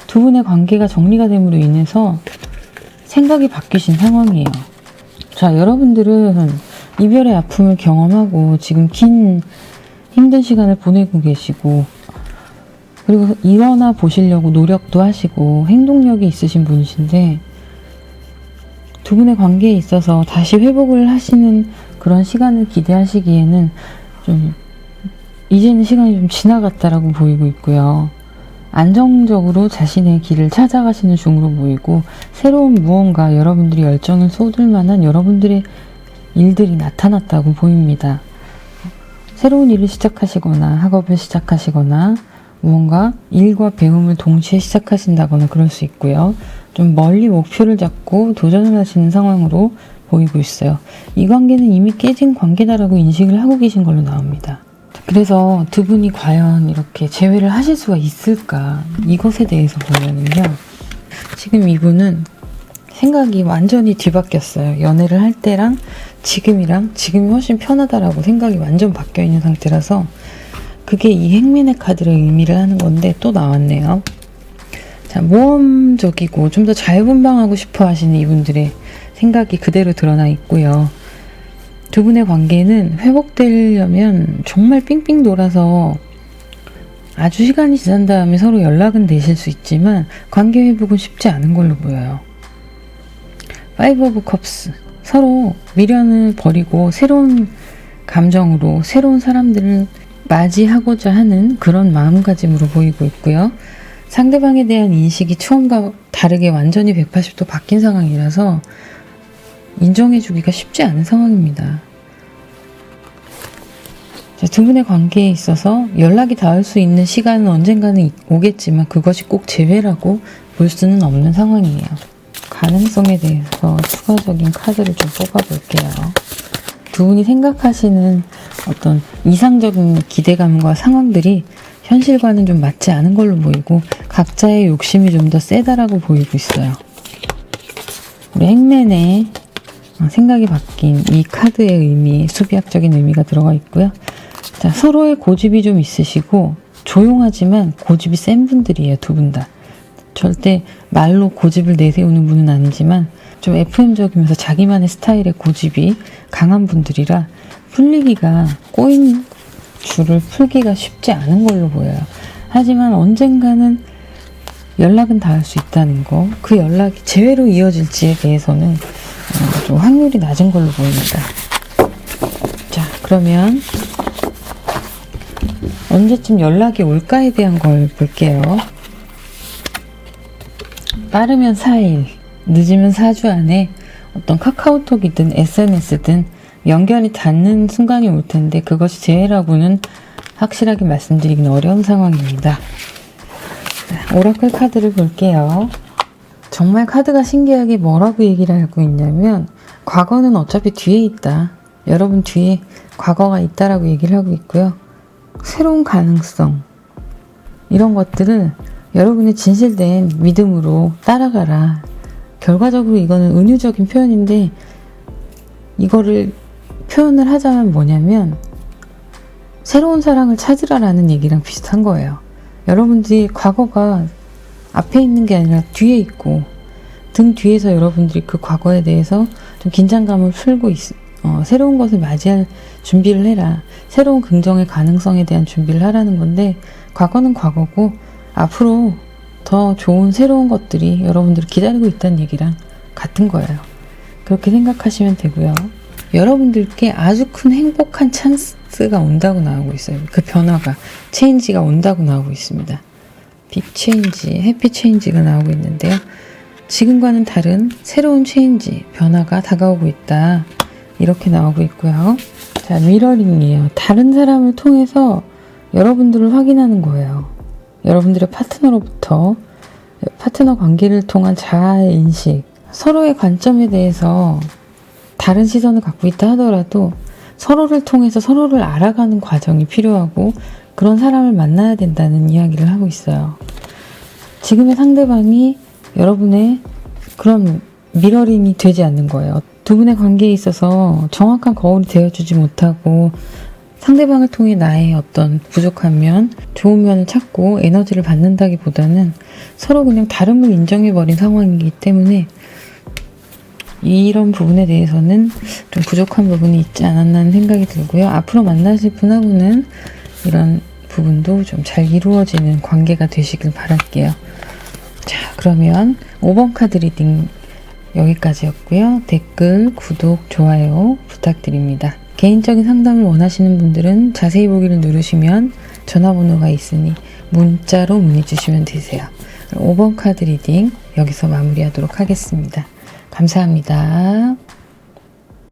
두 분의 관계가 정리가 됨으로 인해서 생각이 바뀌신 상황이에요. 자, 여러분들은 이별의 아픔을 경험하고 지금 긴 힘든 시간을 보내고 계시고 그리고 일어나 보시려고 노력도 하시고 행동력이 있으신 분이신데 두 분의 관계에 있어서 다시 회복을 하시는 그런 시간을 기대하시기에는 좀 이제는 시간이 좀 지나갔다라고 보이고 있고요. 안정적으로 자신의 길을 찾아가시는 중으로 보이고 새로운 무언가 여러분들이 열정을 쏟을 만한 여러분들의 일들이 나타났다고 보입니다. 새로운 일을 시작하시거나 학업을 시작하시거나 무언가 일과 배움을 동시에 시작하신다거나 그럴 수 있고요. 좀 멀리 목표를 잡고 도전을 하시는 상황으로 보이고 있어요. 이 관계는 이미 깨진 관계다라고 인식을 하고 계신 걸로 나옵니다. 그래서 두 분이 과연 이렇게 재회를 하실 수가 있을까? 이것에 대해서 보면은요. 지금 이분은 생각이 완전히 뒤바뀌었어요. 연애를 할 때랑 지금이랑 지금이 훨씬 편하다라고 생각이 완전 바뀌어 있는 상태라서 그게 이 행맨의 카드를 의미를 하는 건데 또 나왔네요. 자, 모험적이고 좀 더 자유분방하고 싶어 하시는 이분들의 생각이 그대로 드러나 있고요. 두 분의 관계는 회복되려면 정말 삥삥 돌아서 아주 시간이 지난 다음에 서로 연락은 되실 수 있지만 관계 회복은 쉽지 않은 걸로 보여요. 파이브 오브 컵스. 서로 미련을 버리고 새로운 감정으로 새로운 사람들을 맞이하고자 하는 그런 마음가짐으로 보이고 있고요. 상대방에 대한 인식이 처음과 다르게 완전히 180도 바뀐 상황이라서 인정해주기가 쉽지 않은 상황입니다. 두 분의 관계에 있어서 연락이 닿을 수 있는 시간은 언젠가는 오겠지만 그것이 꼭 재회라고 볼 수는 없는 상황이에요. 가능성에 대해서 추가적인 카드를 좀 뽑아볼게요. 두 분이 생각하시는 어떤 이상적인 기대감과 상황들이 현실과는 좀 맞지 않은 걸로 보이고 각자의 욕심이 좀 더 세다라고 보이고 있어요. 우리 행맨의 생각이 바뀐 이 카드의 의미, 수비학적인 의미가 들어가 있고요. 자, 서로의 고집이 좀 있으시고 조용하지만 고집이 센 분들이에요. 두 분 다. 절대 말로 고집을 내세우는 분은 아니지만 좀 FM적이면서 자기만의 스타일의 고집이 강한 분들이라 풀리기가 꼬인 줄을 풀기가 쉽지 않은 걸로 보여요. 하지만 언젠가는 연락은 닿을 수 있다는 거, 그 연락이 재회로 이어질지에 대해서는 좀 확률이 낮은 걸로 보입니다. 자, 그러면 언제쯤 연락이 올까에 대한 걸 볼게요. 빠르면 4일, 늦으면 4주 안에 어떤 카카오톡이든 SNS든 연결이 닿는 순간이 올 텐데 그것이 재회라고는 확실하게 말씀드리기는 어려운 상황입니다. 오라클 카드를 볼게요. 정말 카드가 신기하게 뭐라고 얘기를 하고 있냐면 과거는 어차피 뒤에 있다. 여러분 뒤에 과거가 있다라고 얘기를 하고 있고요. 새로운 가능성 이런 것들을 여러분의 진실된 믿음으로 따라가라. 결과적으로 이거는 은유적인 표현인데 이거를 표현을 하자면 뭐냐면 새로운 사랑을 찾으라라는 얘기랑 비슷한 거예요. 여러분들이 과거가 앞에 있는 게 아니라 뒤에 있고 등 뒤에서 여러분들이 그 과거에 대해서 좀 긴장감을 풀고 새로운 것을 맞이할 준비를 해라. 새로운 긍정의 가능성에 대한 준비를 하라는 건데, 과거는 과거고 앞으로 더 좋은 새로운 것들이 여러분들을 기다리고 있다는 얘기랑 같은 거예요. 그렇게 생각하시면 되고요. 여러분들께 아주 큰 행복한 찬스가 온다고 나오고 있어요. 그 변화가, 체인지가 온다고 나오고 있습니다. 빅 체인지, 해피 체인지가 나오고 있는데요. 지금과는 다른 새로운 체인지, 변화가 다가오고 있다. 이렇게 나오고 있고요. 자, 미러링이에요. 다른 사람을 통해서 여러분들을 확인하는 거예요. 여러분들의 파트너로부터, 파트너 관계를 통한 자아의 인식, 서로의 관점에 대해서 다른 시선을 갖고 있다 하더라도 서로를 통해서 서로를 알아가는 과정이 필요하고, 그런 사람을 만나야 된다는 이야기를 하고 있어요. 지금의 상대방이 여러분의 그런 미러링이 되지 않는 거예요. 두 분의 관계에 있어서 정확한 거울이 되어주지 못하고, 상대방을 통해 나의 어떤 부족한 면, 좋은 면을 찾고 에너지를 받는다기보다는 서로 그냥 다름을 인정해버린 상황이기 때문에 이런 부분에 대해서는 좀 부족한 부분이 있지 않았나 하는 생각이 들고요. 앞으로 만나실 분하고는 이런 부분도 좀 잘 이루어지는 관계가 되시길 바랄게요. 자, 그러면 5번 카드 리딩 여기까지였고요. 댓글, 구독, 좋아요 부탁드립니다. 개인적인 상담을 원하시는 분들은 자세히 보기를 누르시면 전화번호가 있으니 문자로 문의 주시면 되세요. 5번 카드 리딩 여기서 마무리하도록 하겠습니다. 감사합니다.